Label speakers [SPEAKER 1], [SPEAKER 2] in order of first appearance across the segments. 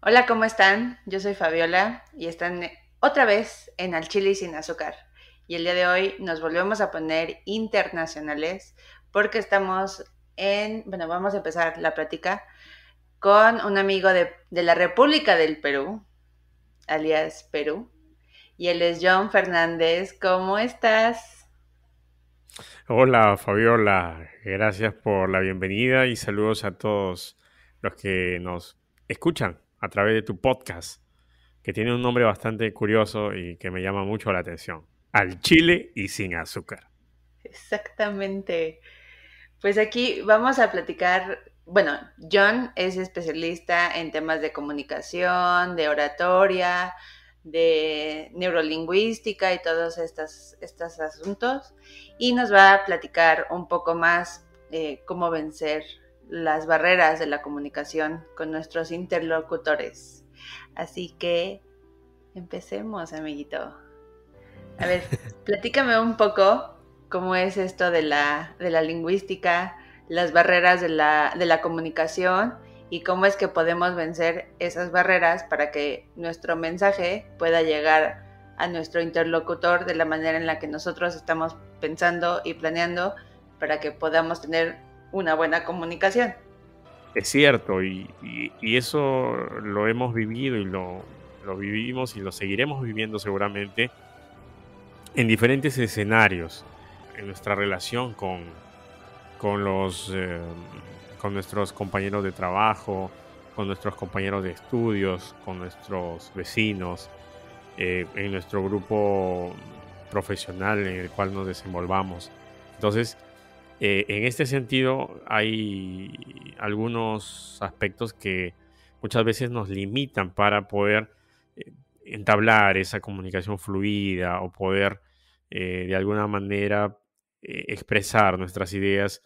[SPEAKER 1] Hola, ¿cómo están? Yo soy Fabiola y están otra vez en Al Chile y sin azúcar. Y el día de hoy nos volvemos a poner internacionales porque vamos a empezar la plática con un amigo de la República del Perú, alias Perú, y él es John Fernández. ¿Cómo estás?
[SPEAKER 2] Hola Fabiola, gracias por la bienvenida y saludos a todos los que nos escuchan a través de tu podcast, que tiene un nombre bastante curioso y que me llama mucho la atención. Al chile y sin azúcar.
[SPEAKER 1] Exactamente. Pues aquí vamos a platicar, bueno, John es especialista en temas de comunicación, de oratoria, de neurolingüística y todos estos asuntos. Y nos va a platicar un poco más cómo vencer las barreras de la comunicación con nuestros interlocutores. Así que empecemos, amiguito. A ver, platícame un poco cómo es esto de la lingüística, las barreras de la comunicación y cómo es que podemos vencer esas barreras para que nuestro mensaje pueda llegar a nuestro interlocutor de la manera en la que nosotros estamos pensando y planeando para que podamos tener una buena comunicación.
[SPEAKER 2] Es cierto, y eso lo hemos vivido y lo vivimos y lo seguiremos viviendo seguramente en diferentes escenarios, en nuestra relación con con nuestros compañeros de trabajo, con nuestros compañeros de estudios, con nuestros vecinos, en nuestro grupo profesional en el cual nos desenvolvamos. Entonces, en este sentido, hay algunos aspectos que muchas veces nos limitan para poder eh, entablar esa comunicación fluida o poder de alguna manera expresar nuestras ideas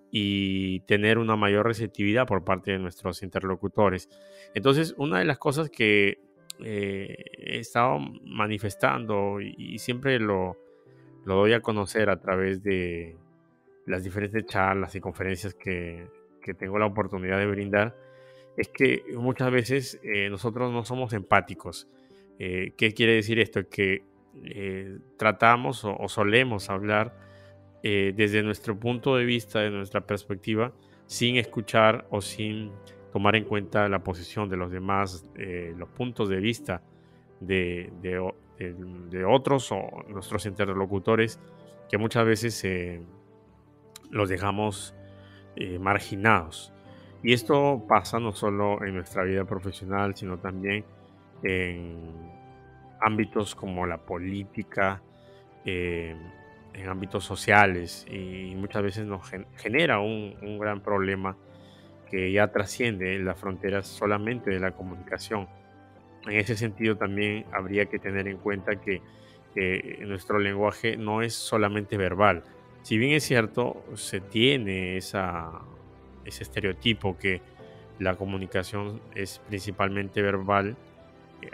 [SPEAKER 2] y tener una mayor receptividad por parte de nuestros interlocutores. Entonces, una de las cosas que he estado manifestando y siempre lo doy a conocer a través de las diferentes charlas y conferencias que tengo la oportunidad de brindar, es que muchas veces nosotros no somos empáticos. ¿Qué quiere decir esto? Que tratamos o solemos hablar desde nuestro punto de vista, de nuestra perspectiva, sin escuchar o sin tomar en cuenta la posición de los demás, los puntos de vista de otros o nuestros interlocutores, que muchas veces los dejamos marginados. Y esto pasa no solo en nuestra vida profesional, sino también en ámbitos como la política, eh, en ámbitos sociales, y muchas veces nos genera un gran problema que ya trasciende las fronteras solamente de la comunicación. En ese sentido también habría que tener en cuenta que nuestro lenguaje no es solamente verbal. Si bien es cierto, se tiene ese estereotipo que la comunicación es principalmente verbal,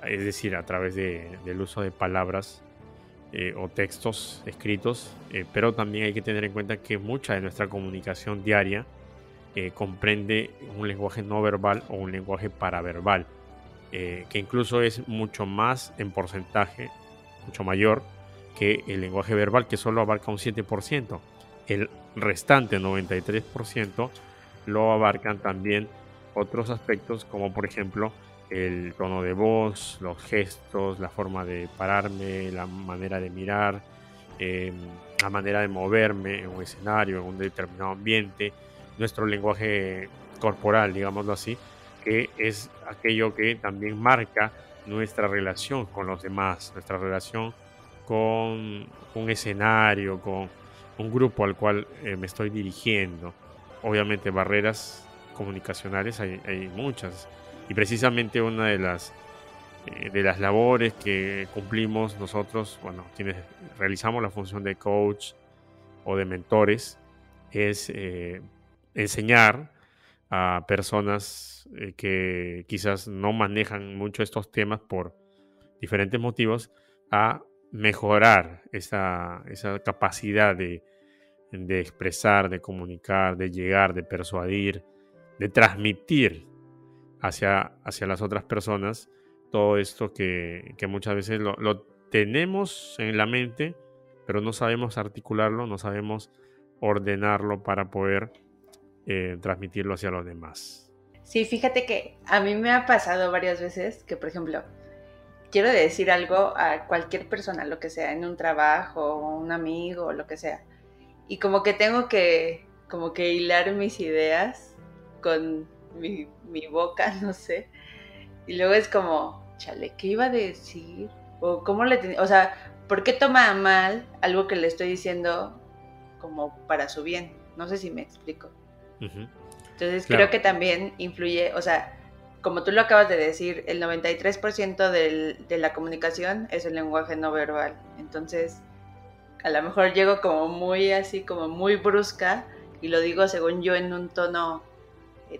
[SPEAKER 2] es decir, a través del uso de palabras o textos escritos, pero también hay que tener en cuenta que mucha de nuestra comunicación diaria comprende un lenguaje no verbal o un lenguaje paraverbal, que incluso es mucho más en porcentaje, mucho mayor que el lenguaje verbal, que solo abarca un 7%. El restante 93% lo abarcan también otros aspectos, como por ejemplo el tono de voz, los gestos, la forma de pararme, la manera de mirar, eh, la manera de moverme en un escenario, en un determinado ambiente, nuestro lenguaje corporal, digámoslo así, que es aquello que también marca nuestra relación con los demás, nuestra relación con un escenario, con un grupo al cual me estoy dirigiendo. Obviamente barreras comunicacionales hay muchas, y precisamente una de las labores que cumplimos nosotros, bueno, quienes realizamos la función de coach o de mentores, es enseñar a personas que quizás no manejan mucho estos temas por diferentes motivos a mejorar esa capacidad de expresar, de comunicar, de llegar, de persuadir, de transmitir hacia las otras personas todo esto que muchas veces lo tenemos en la mente, pero no sabemos articularlo, no sabemos ordenarlo para poder transmitirlo hacia los demás.
[SPEAKER 1] Sí, fíjate que a mí me ha pasado varias veces que, por ejemplo, quiero decir algo a cualquier persona, lo que sea, en un trabajo, un amigo, lo que sea. Y como que tengo que, como que hilar mis ideas con mi boca, no sé. Y luego es como, chale, ¿qué iba a decir? O cómo le tenía, o sea, ¿por qué toma a mal algo que le estoy diciendo como para su bien? No sé si me explico.
[SPEAKER 2] Ujú.
[SPEAKER 1] Entonces creo
[SPEAKER 2] Claro,
[SPEAKER 1] que también influye, o sea, como tú lo acabas de decir, el 93% de la comunicación es el lenguaje no verbal. Entonces, a lo mejor llego como muy así, como muy brusca y lo digo según yo en un tono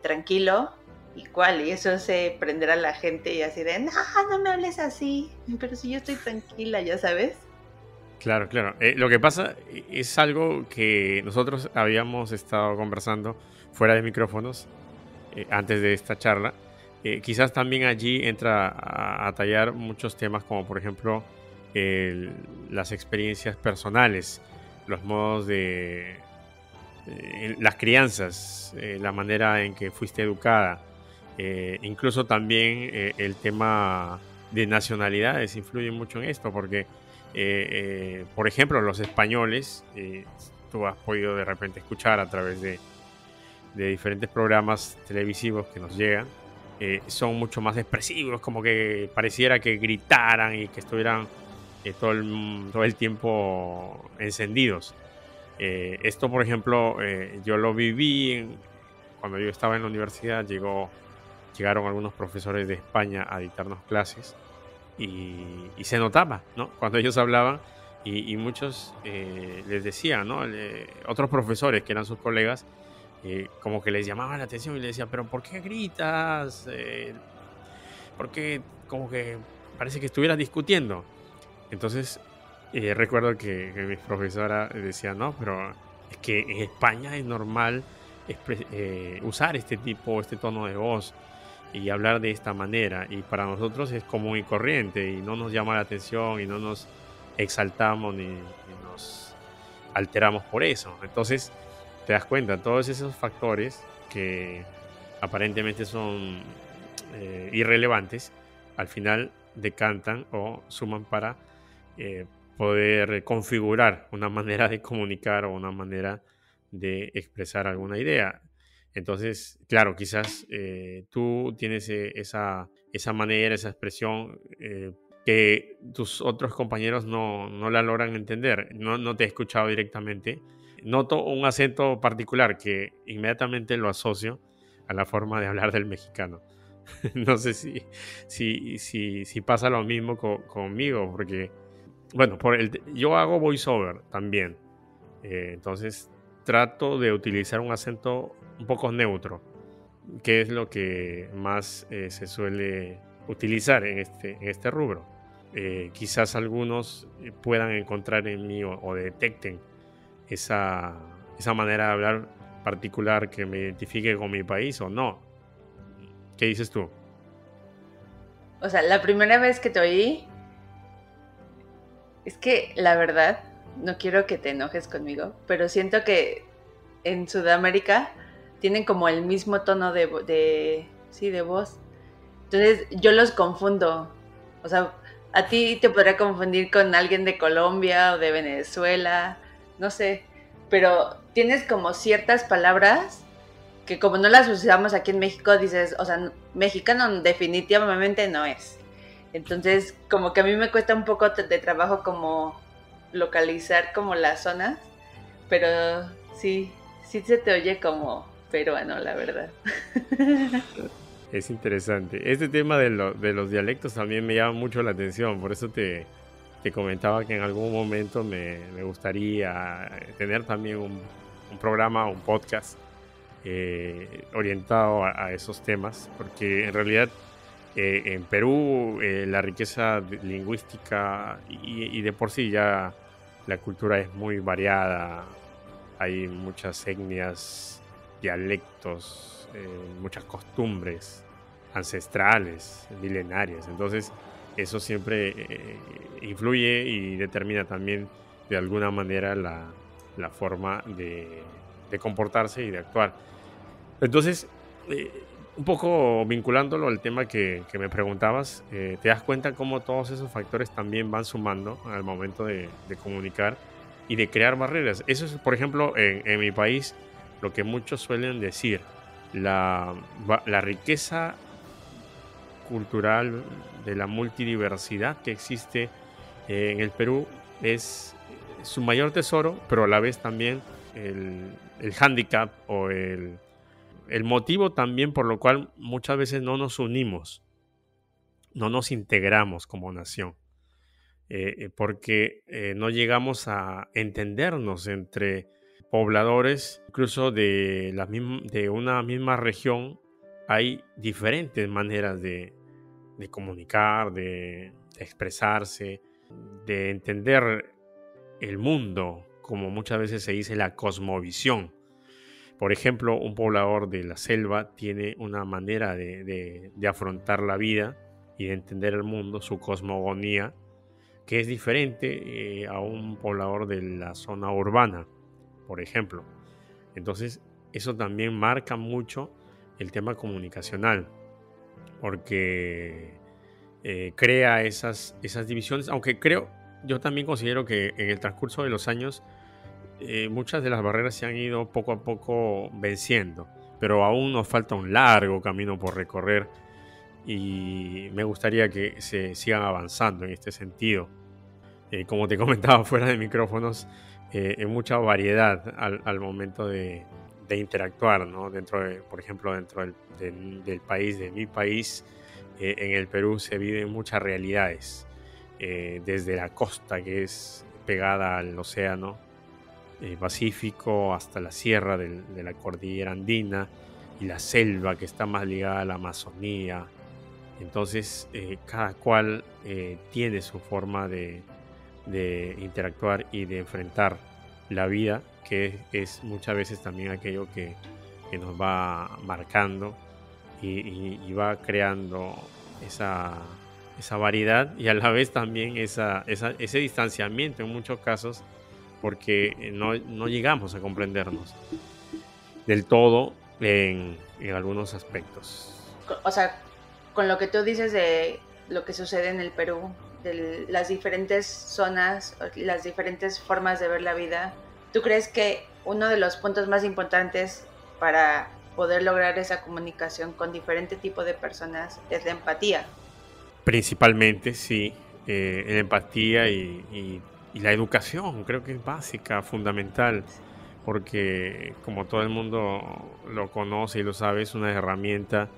[SPEAKER 1] tranquilo y cuál, y eso se prenderá a la gente y así de, no, no me hables así, pero si yo estoy tranquila, ya sabes.
[SPEAKER 2] claro, claro. Lo que pasa es algo que nosotros habíamos estado conversando fuera de micrófonos antes de esta charla. Quizás también allí entra a tallar muchos temas como por ejemplo las experiencias personales, los modos de las crianzas, la manera en que fuiste educada, incluso también el tema de nacionalidades influye mucho en esto, porque, por ejemplo, los españoles, tú has podido de repente escuchar a través de diferentes programas televisivos que nos llegan, son mucho más expresivos, como que pareciera que gritaran y que estuvieran todo el tiempo encendidos. Esto, por ejemplo, yo lo viví cuando yo estaba en la universidad, llegaron algunos profesores de España a dictarnos clases y se notaba, ¿no? Cuando ellos hablaban y muchos les decían, ¿no? Otros profesores que eran sus colegas, como que les llamaban la atención y les decían, pero ¿por qué gritas? ¿Por qué como que parece que estuvieras discutiendo? Entonces, recuerdo que mi profesora decía, no, pero es que en España es normal usar este tono de voz y hablar de esta manera. Y para nosotros es común y corriente y no nos llama la atención y no nos exaltamos ni nos alteramos por eso. Entonces, te das cuenta, todos esos factores que aparentemente son irrelevantes, al final decantan o suman para eh, poder configurar una manera de comunicar o una manera de expresar alguna idea. Entonces, claro, quizás tú tienes esa manera, esa expresión que tus otros compañeros no la logran entender. No te he escuchado directamente. Noto un acento particular que inmediatamente lo asocio a la forma de hablar del mexicano. No sé si pasa lo mismo conmigo, porque bueno, yo hago voiceover también, entonces trato de utilizar un acento un poco neutro, que es lo que más se suele utilizar en este rubro. Quizás algunos puedan encontrar en mí o detecten esa, esa manera de hablar particular que me identifique con mi país o no. ¿Qué dices tú?
[SPEAKER 1] O sea, la primera vez que te oí, es que la verdad, no quiero que te enojes conmigo, pero siento que en Sudamérica tienen como el mismo tono sí, de voz. Entonces yo los confundo. O sea, a ti te podrá confundir con alguien de Colombia o de Venezuela, no sé, pero tienes como ciertas palabras que como no las usamos aquí en México, dices, o sea, mexicano definitivamente no es. Entonces, como que a mí me cuesta un poco de trabajo como localizar como las zonas, pero sí, sí se te oye como peruano, la verdad.
[SPEAKER 2] Es interesante. Este tema de los dialectos también me llama mucho la atención, por eso te comentaba que en algún momento me gustaría tener también un programa, un podcast orientado a esos temas, porque en realidad en Perú la riqueza lingüística y de por sí ya la cultura es muy variada, hay muchas etnias, dialectos, muchas costumbres. ancestrales, milenarias. Entonces, eso siempre influye y determina también de alguna manera la forma de comportarse y de actuar. Entonces, eh, un poco vinculándolo al tema que me preguntabas, te das cuenta cómo todos esos factores también van sumando al momento de comunicar y de crear barreras. Eso es, por ejemplo, en mi país, lo que muchos suelen decir, la riqueza cultural de la multidiversidad que existe en el Perú es su mayor tesoro, pero a la vez también el hándicap o el motivo también por lo cual muchas veces no nos unimos, no nos integramos como nación, porque no llegamos a entendernos entre pobladores, incluso de una misma región, hay diferentes maneras de comunicar, de expresarse, de entender el mundo, como muchas veces se dice, la cosmovisión. Por ejemplo, un poblador de la selva tiene una manera de afrontar la vida y de entender el mundo, su cosmogonía, que es diferente a un poblador de la zona urbana, por ejemplo. Entonces, eso también marca mucho el tema comunicacional, porque crea esas divisiones, aunque yo también considero que en el transcurso de los años muchas de las barreras se han ido poco a poco venciendo, pero aún nos falta un largo camino por recorrer y me gustaría que se sigan avanzando en este sentido. Como te comentaba fuera de micrófonos, en mucha variedad al momento de interactuar, ¿no? Por ejemplo, dentro del país, de mi país, en el Perú se viven muchas realidades, desde la costa que es pegada al océano Pacífico hasta la sierra de la cordillera andina y la selva que está más ligada a la Amazonía. Entonces, cada cual tiene su forma de interactuar y de enfrentar la vida, que es muchas veces también aquello que nos va marcando y va creando esa variedad y a la vez también ese distanciamiento en muchos casos porque no llegamos a comprendernos del todo en algunos aspectos.
[SPEAKER 1] O sea, con lo que tú dices de lo que sucede en el Perú, de las diferentes zonas, las diferentes formas de ver la vida, ¿tú crees que uno de los puntos más importantes para poder lograr esa comunicación con diferente tipo de personas es la empatía?
[SPEAKER 2] Principalmente, sí, en empatía y la educación, creo que es básica, fundamental, porque como todo el mundo lo conoce y lo sabe, es una herramienta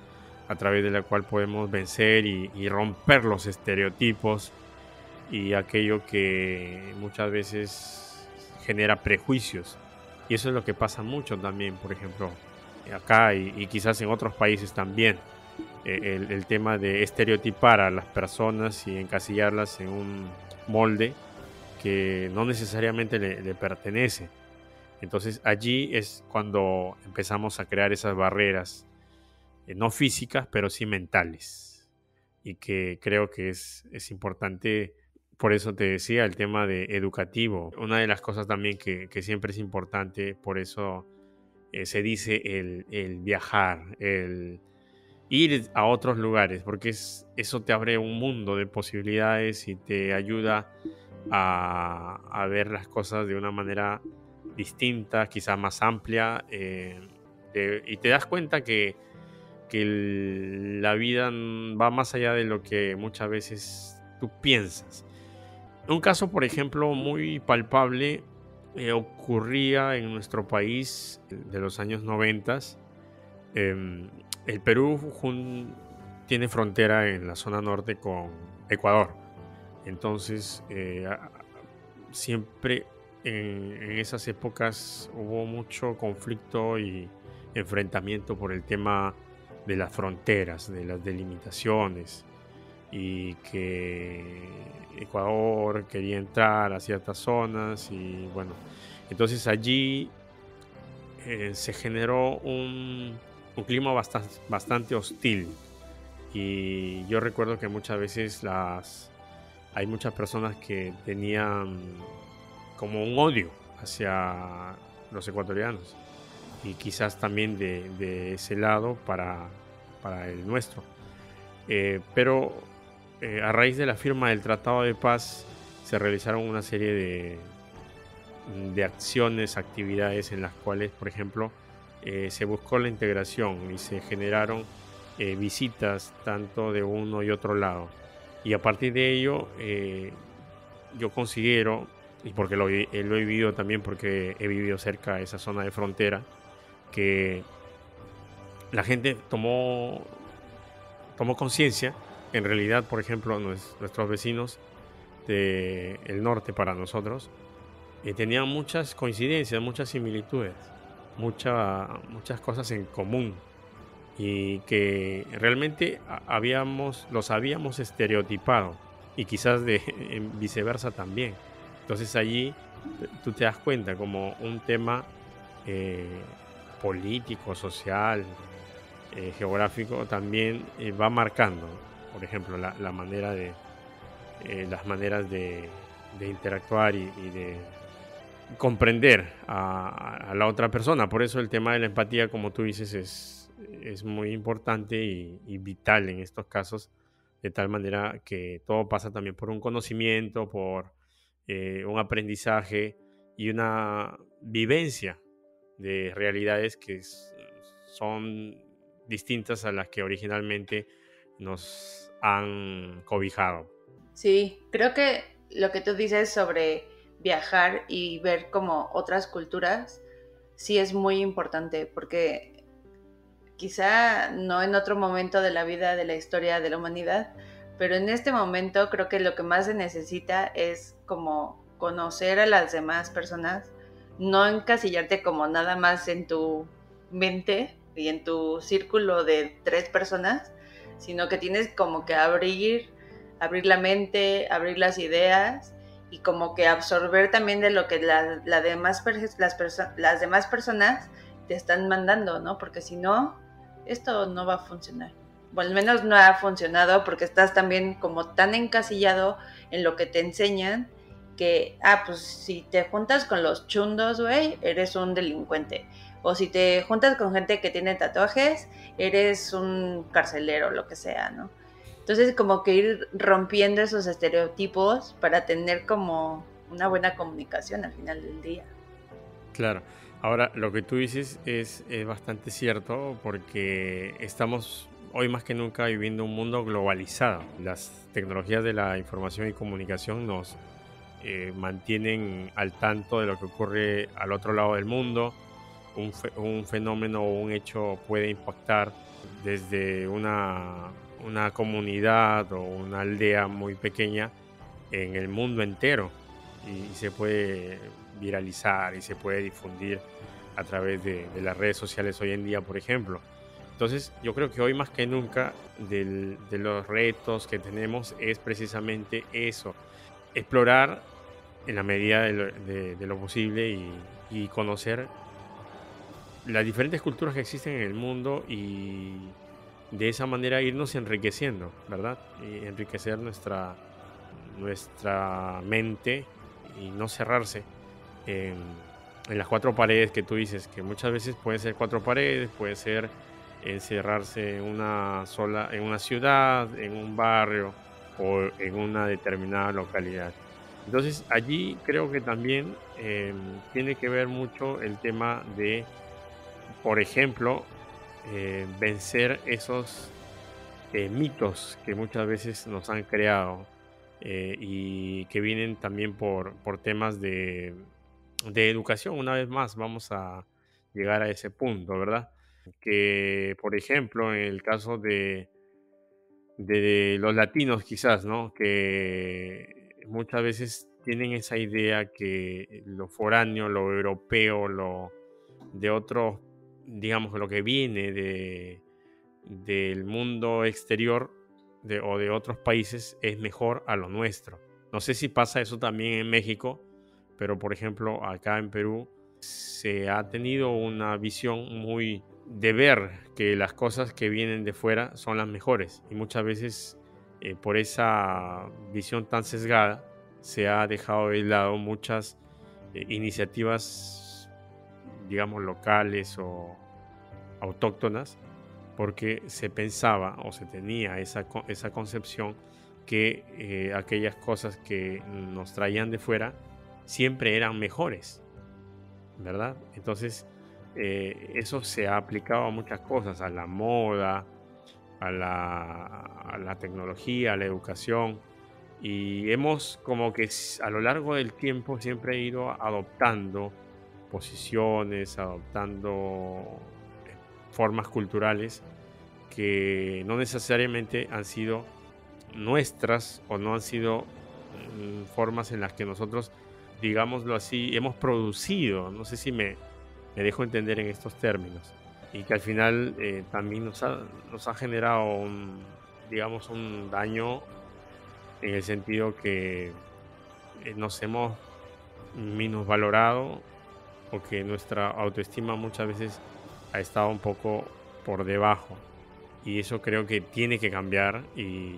[SPEAKER 2] a través de la cual podemos vencer y romper los estereotipos y aquello que muchas veces genera prejuicios. Y eso es lo que pasa mucho también, por ejemplo, acá y quizás en otros países también. El tema de estereotipar a las personas y encasillarlas en un molde que no necesariamente le pertenece. Entonces allí es cuando empezamos a crear esas barreras, no físicas, pero sí mentales. Y que creo que es importante, por eso te decía, el tema de educativo. Una de las cosas también que siempre es importante, por eso se dice el viajar, el ir a otros lugares, porque eso te abre un mundo de posibilidades y te ayuda a ver las cosas de una manera distinta, quizá más amplia, y te das cuenta que la vida va más allá de lo que muchas veces tú piensas. Un caso, por ejemplo, muy palpable ocurría en nuestro país de los años 90. El Perú tiene frontera en la zona norte con Ecuador. Entonces, siempre en esas épocas hubo mucho conflicto y enfrentamiento por el tema de las fronteras, de las delimitaciones, y que Ecuador quería entrar a ciertas zonas y bueno, entonces allí se generó un clima bastante hostil Y yo recuerdo que muchas veces hay muchas personas que tenían como un odio hacia los ecuatorianos y quizás también de ese lado para el nuestro. Pero a raíz de la firma del Tratado de Paz se realizaron una serie de acciones, actividades en las cuales, por ejemplo, se buscó la integración y se generaron visitas tanto de uno y otro lado. Y a partir de ello, yo considero, y porque lo he vivido también porque he vivido cerca de esa zona de frontera, que la gente tomó conciencia. En realidad, por ejemplo, nuestros vecinos del norte para nosotros tenían muchas coincidencias, muchas similitudes, muchas cosas en común y que realmente los habíamos estereotipado y quizás en viceversa también. Entonces allí tú te das cuenta como un tema eh, político, social, geográfico también va marcando, por ejemplo, la manera las maneras de interactuar y de comprender a la otra persona. Por eso el tema de la empatía, como tú dices, es muy importante y vital en estos casos, de tal manera que todo pasa también por un conocimiento, por un aprendizaje y una vivencia de realidades son distintas a las que originalmente nos han cobijado.
[SPEAKER 1] Sí, creo que lo que tú dices sobre viajar y ver como otras culturas, sí es muy importante, porque quizá no en otro momento de la vida, de la historia de la humanidad, pero en este momento creo que lo que más se necesita es como conocer a las demás personas, no encasillarte como nada más en tu mente y en tu círculo de 3 personas, sino que tienes como que abrir la mente, abrir las ideas y como que absorber también de lo que las demás personas te están mandando, ¿no? Porque si no, esto no va a funcionar. Bueno, al menos no ha funcionado porque estás también como tan encasillado en lo que te enseñan que, pues si te juntas con los chundos, güey, eres un delincuente. O si te juntas con gente que tiene tatuajes, eres un carcelero, lo que sea, ¿no? Entonces, como que ir rompiendo esos estereotipos para tener como una buena comunicación al final del día.
[SPEAKER 2] Claro. Ahora, lo que tú dices es bastante cierto porque estamos hoy más que nunca viviendo un mundo globalizado. Las tecnologías de la información y comunicación nos mantienen al tanto de lo que ocurre al otro lado del mundo. Un fenómeno o un hecho puede impactar desde una comunidad o una aldea muy pequeña en el mundo entero y se puede viralizar y se puede difundir a través de las redes sociales hoy en día, por ejemplo. Entonces, yo creo que hoy más que nunca de los retos que tenemos es precisamente eso, explorar en la medida de lo posible y conocer las diferentes culturas que existen en el mundo y de esa manera irnos enriqueciendo, ¿verdad? Y enriquecer nuestra mente y no cerrarse en, en las 4 paredes que tú dices, que muchas veces pueden ser 4 paredes, puede ser encerrarse en una ciudad, en un barrio o en una determinada localidad. Entonces allí creo que también tiene que ver mucho el tema de, por ejemplo, vencer esos mitos que muchas veces nos han creado y que vienen también por temas de educación. Una vez más, vamos a llegar a ese punto, ¿verdad? Que, por ejemplo, en el caso de los latinos quizás, ¿no? Que muchas veces tienen esa idea que lo foráneo, lo europeo, lo de otros, digamos, lo que viene del mundo exterior o de otros países es mejor a lo nuestro. No sé si pasa eso también en México, pero por ejemplo acá en Perú se ha tenido una visión muy de ver que las cosas que vienen de fuera son las mejores. Y muchas veces por esa visión tan sesgada se ha dejado de lado muchas iniciativas, digamos, locales o autóctonas, porque se pensaba o se tenía esa concepción que aquellas cosas que nos traían de fuera siempre eran mejores, ¿verdad? Entonces, eso se ha aplicado a muchas cosas, a la moda, a la tecnología, a la educación, y hemos como que a lo largo del tiempo siempre ido adoptando posiciones, adoptando formas culturales que no necesariamente han sido nuestras o no han sido formas en las que nosotros, digámoslo así, hemos producido. No sé si me dejo entender en estos términos. Y que al final también nos ha generado digamos, un daño en el sentido que nos hemos minusvalorado o que nuestra autoestima muchas veces ha estado un poco por debajo. Y eso creo que tiene que cambiar y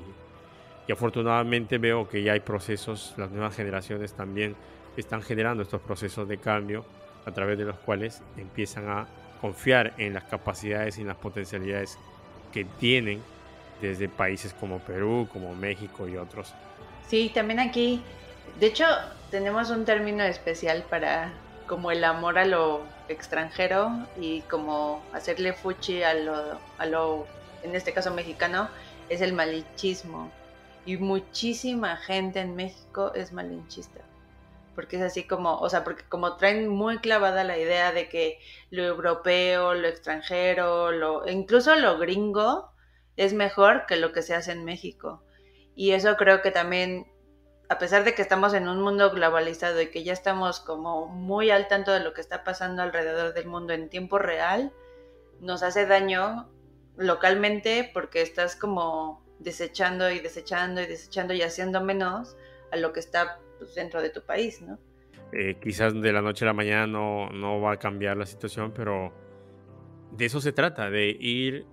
[SPEAKER 2] afortunadamente veo que ya hay procesos, las nuevas generaciones también están generando estos procesos de cambio a través de los cuales empiezan a confiar en las capacidades y en las potencialidades que tienen desde países como Perú, como México y otros.
[SPEAKER 1] Sí, también aquí, de hecho, tenemos un término especial para como el amor a lo extranjero y como hacerle fuchi en este caso mexicano, es el malinchismo. Y muchísima gente en México es malinchista. Porque es así como, o sea, porque como traen muy clavada la idea de que lo europeo, lo extranjero, incluso lo gringo es mejor que lo que se hace en México. Y eso creo que también, a pesar de que estamos en un mundo globalizado y que ya estamos como muy al tanto de lo que está pasando alrededor del mundo en tiempo real, nos hace daño localmente porque estás como desechando y desechando y desechando y haciendo menos a lo que está pues, dentro de tu país, ¿no?
[SPEAKER 2] Quizás de la noche a la mañana no va a cambiar la situación, pero de eso se trata, de ir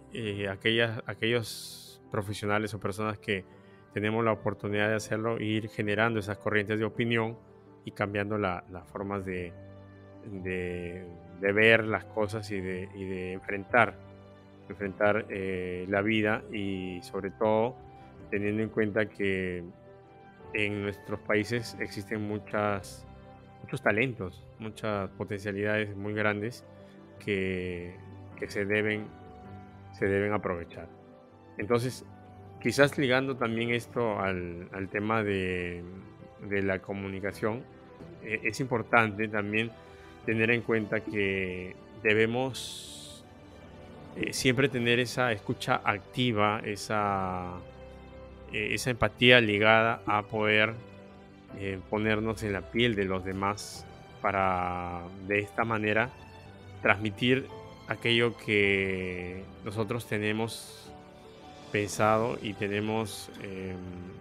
[SPEAKER 2] aquellos profesionales o personas que tenemos la oportunidad de hacerlo, ir generando esas corrientes de opinión y cambiando las formas de ver las cosas y de enfrentar la vida y sobre todo teniendo en cuenta que en nuestros países existen muchos talentos, muchas potencialidades muy grandes que, que se deben aprovechar. Entonces, quizás ligando también esto al tema de la comunicación, es importante también tener en cuenta que debemos siempre tener esa escucha activa, esa empatía ligada a poder ponernos en la piel de los demás para de esta manera transmitir aquello que nosotros tenemos pensado y tenemos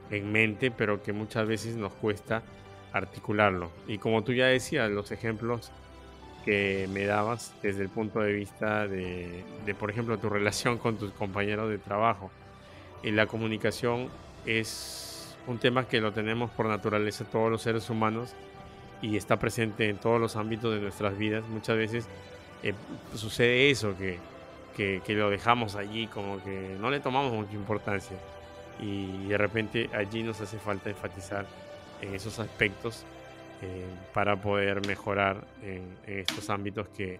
[SPEAKER 2] en mente, pero que muchas veces nos cuesta articularlo. Y como tú ya decías, los ejemplos que me dabas desde el punto de vista por ejemplo, tu relación con tus compañeros de trabajo. Y la comunicación es un tema que lo tenemos por naturaleza todos los seres humanos y está presente en todos los ámbitos de nuestras vidas. Muchas veces eh, sucede eso, que lo dejamos allí, como que no le tomamos mucha importancia. Y de repente allí nos hace falta enfatizar en esos aspectos para poder mejorar en estos ámbitos que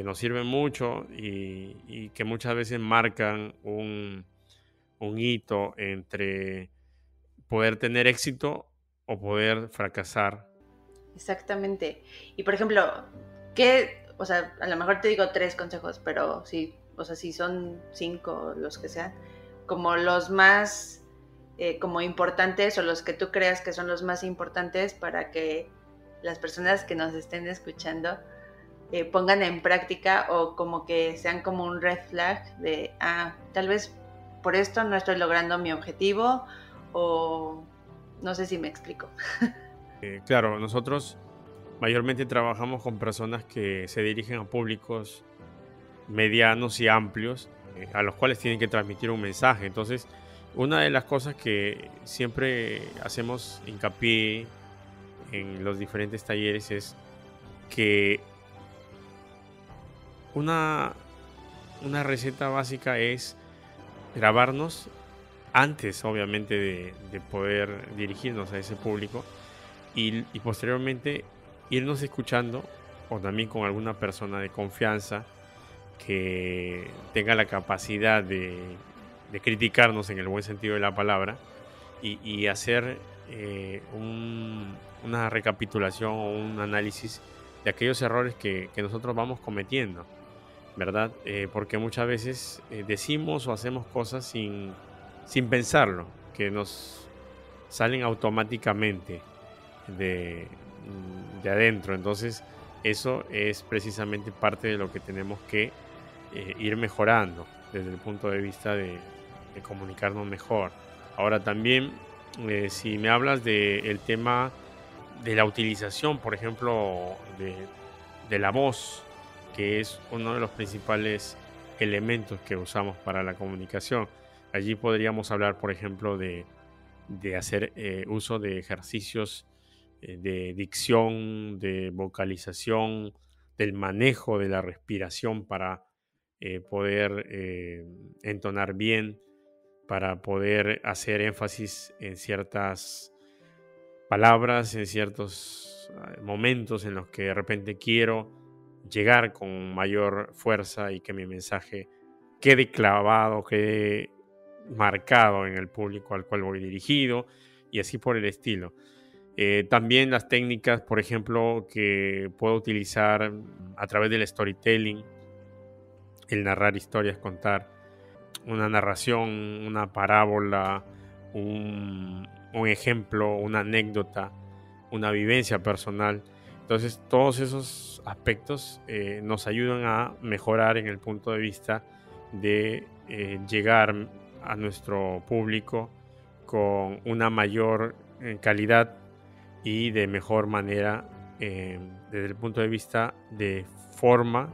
[SPEAKER 2] nos sirven mucho y que muchas veces marcan un hito entre poder tener éxito o poder fracasar.
[SPEAKER 1] Exactamente. Y por ejemplo, ¿qué? O sea, a lo mejor te digo tres consejos, pero sí, o sea, si son cinco, los que sean, como los más como importantes o los que tú creas que son los más importantes para que las personas que nos estén escuchando pongan en práctica o como que sean como un red flag de, tal vez por esto no estoy logrando mi objetivo o no sé si me explico.
[SPEAKER 2] Claro, nosotros mayormente trabajamos con personas que se dirigen a públicos medianos y amplios a los cuales tienen que transmitir un mensaje. Entonces, una de las cosas que siempre hacemos hincapié en los diferentes talleres es que una, una receta básica es grabarnos antes, obviamente, de poder dirigirnos a ese público y posteriormente irnos escuchando o también con alguna persona de confianza que tenga la capacidad de criticarnos en el buen sentido de la palabra y hacer una recapitulación o un análisis de aquellos errores que nosotros vamos cometiendo, ¿verdad? Porque muchas veces decimos o hacemos cosas sin pensarlo, que nos salen automáticamente de adentro. Entonces, eso es precisamente parte de lo que tenemos que ir mejorando desde el punto de vista de comunicarnos mejor. Ahora también, si me hablas del tema de la utilización, por ejemplo, de la voz, que es uno de los principales elementos que usamos para la comunicación. Allí podríamos hablar, por ejemplo, de hacer uso de ejercicios de dicción, de vocalización, del manejo de la respiración para poder entonar bien, para poder hacer énfasis en ciertas palabras, en ciertos momentos en los que de repente quiero llegar con mayor fuerza y que mi mensaje quede clavado, quede marcado en el público al cual voy dirigido y así por el estilo. También las técnicas, por ejemplo, que puedo utilizar a través del storytelling, el narrar historias, contar una narración, una parábola, un ejemplo, una anécdota, una vivencia personal. Entonces, todos esos aspectos nos ayudan a mejorar en el punto de vista de llegar a nuestro público con una mayor calidad y de mejor manera desde el punto de vista de forma,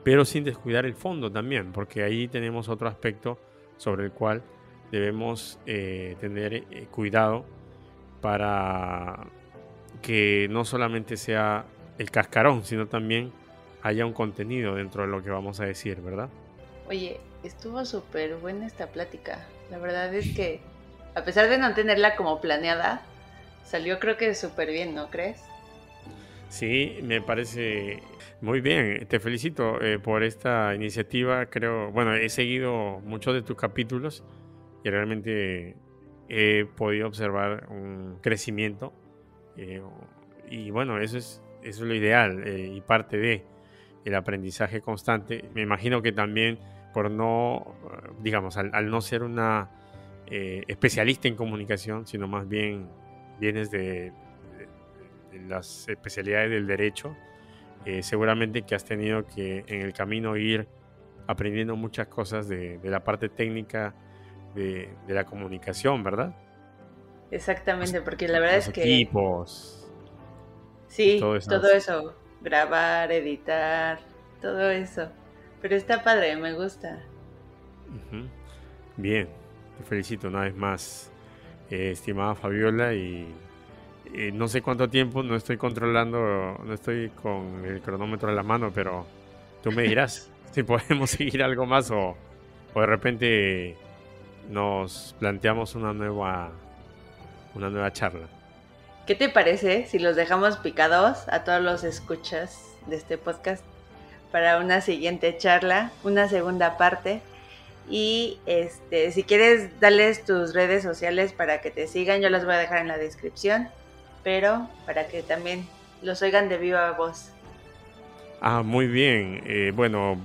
[SPEAKER 2] pero sin descuidar el fondo también, porque ahí tenemos otro aspecto sobre el cual debemos tener cuidado para que no solamente sea el cascarón, sino también haya un contenido dentro de lo que vamos a decir, ¿verdad?
[SPEAKER 1] Oye, estuvo súper buena esta plática. La verdad es que, a pesar de no tenerla como planeada, salió creo que súper bien, ¿no crees?
[SPEAKER 2] Sí, me parece muy bien. Te felicito por esta iniciativa. Creo, bueno, he seguido muchos de tus capítulos y realmente he podido observar un crecimiento. eh, y bueno, eso es lo ideal y parte de el aprendizaje constante. Me imagino que también por no, digamos, al no ser una especialista en comunicación, sino más bien vienes de las especialidades del derecho, seguramente que has tenido que en el camino ir aprendiendo muchas cosas de la parte técnica de la comunicación, ¿verdad? Los,
[SPEAKER 1] Exactamente, porque la verdad
[SPEAKER 2] los
[SPEAKER 1] es que
[SPEAKER 2] equipos y
[SPEAKER 1] sí,
[SPEAKER 2] todas
[SPEAKER 1] todo
[SPEAKER 2] esas.
[SPEAKER 1] eso, grabar, editar, todo eso. Pero está padre, me gusta.
[SPEAKER 2] Ujú. Bien, te felicito una vez más, estimada Fabiola, y no sé cuánto tiempo, no estoy controlando, no estoy con el cronómetro en la mano, pero tú me dirás si podemos seguir algo más o de repente nos planteamos una nueva charla.
[SPEAKER 1] ¿Qué te parece si los dejamos picados a todos los escuchas de este podcast para una siguiente charla, una segunda parte? Y si quieres, darles tus redes sociales para que te sigan, yo las voy a dejar en la descripción, pero para que también los oigan de viva voz.
[SPEAKER 2] Ah, muy bien. Bueno,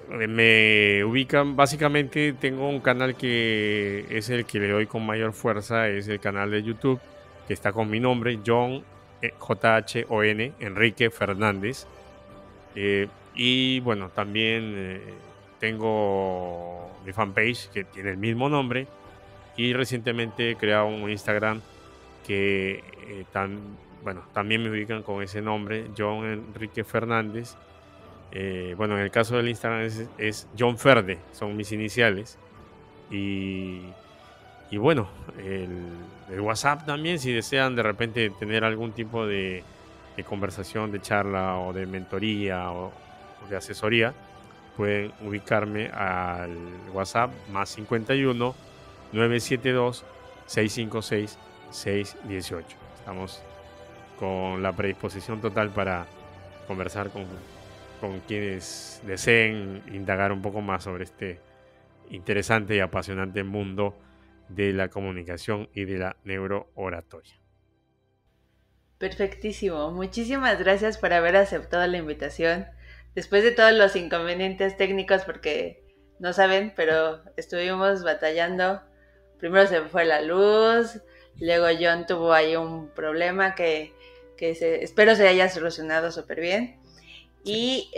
[SPEAKER 2] me ubican, básicamente tengo un canal que es el que le doy con mayor fuerza, es el canal de YouTube, que está con mi nombre, John, John, Enrique Fernández. Y bueno, también tengo mi fanpage que tiene el mismo nombre y recientemente he creado un Instagram que bueno, también me ubican con ese nombre, John Enrique Fernández. Bueno, en el caso del Instagram es John Ferde, son mis iniciales. Y bueno, el WhatsApp también, si desean de repente tener algún tipo de conversación, de charla o de mentoría o de asesoría, pueden ubicarme al WhatsApp más 51 972 656 618. Estamos con la predisposición total para conversar con quienes deseen indagar un poco más sobre este interesante y apasionante mundo de la comunicación y de la neurooratoria.
[SPEAKER 1] Perfectísimo. Muchísimas gracias por haber aceptado la invitación. Después de todos los inconvenientes técnicos, porque no saben, pero estuvimos batallando. Primero se fue la luz, luego John tuvo ahí un problema espero se haya solucionado súper bien.
[SPEAKER 2] Sí.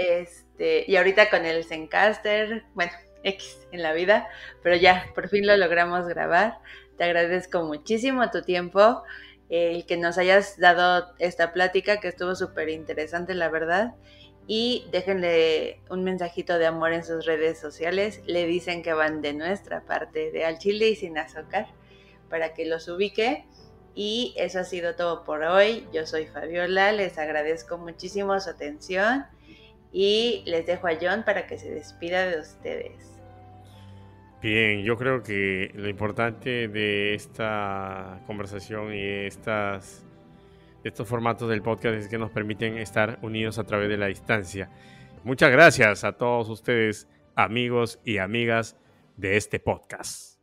[SPEAKER 1] Y ahorita con el Zencaster, bueno, X en la vida, pero ya, por fin lo logramos grabar. Te agradezco muchísimo tu tiempo, el que nos hayas dado esta plática que estuvo súper interesante, la verdad. Y déjenle un mensajito de amor en sus redes sociales. Le dicen que van de nuestra parte, de Al Chile y Sin Azúcar, para que los ubique. Y eso ha sido todo por hoy. Yo soy Fabiola, les agradezco muchísimo su atención y les dejo a John para que se despida de ustedes.
[SPEAKER 2] Bien, yo creo que lo importante de esta conversación y estos formatos del podcast es que nos permiten estar unidos a través de la distancia. Muchas gracias a todos ustedes, amigos y amigas de este podcast.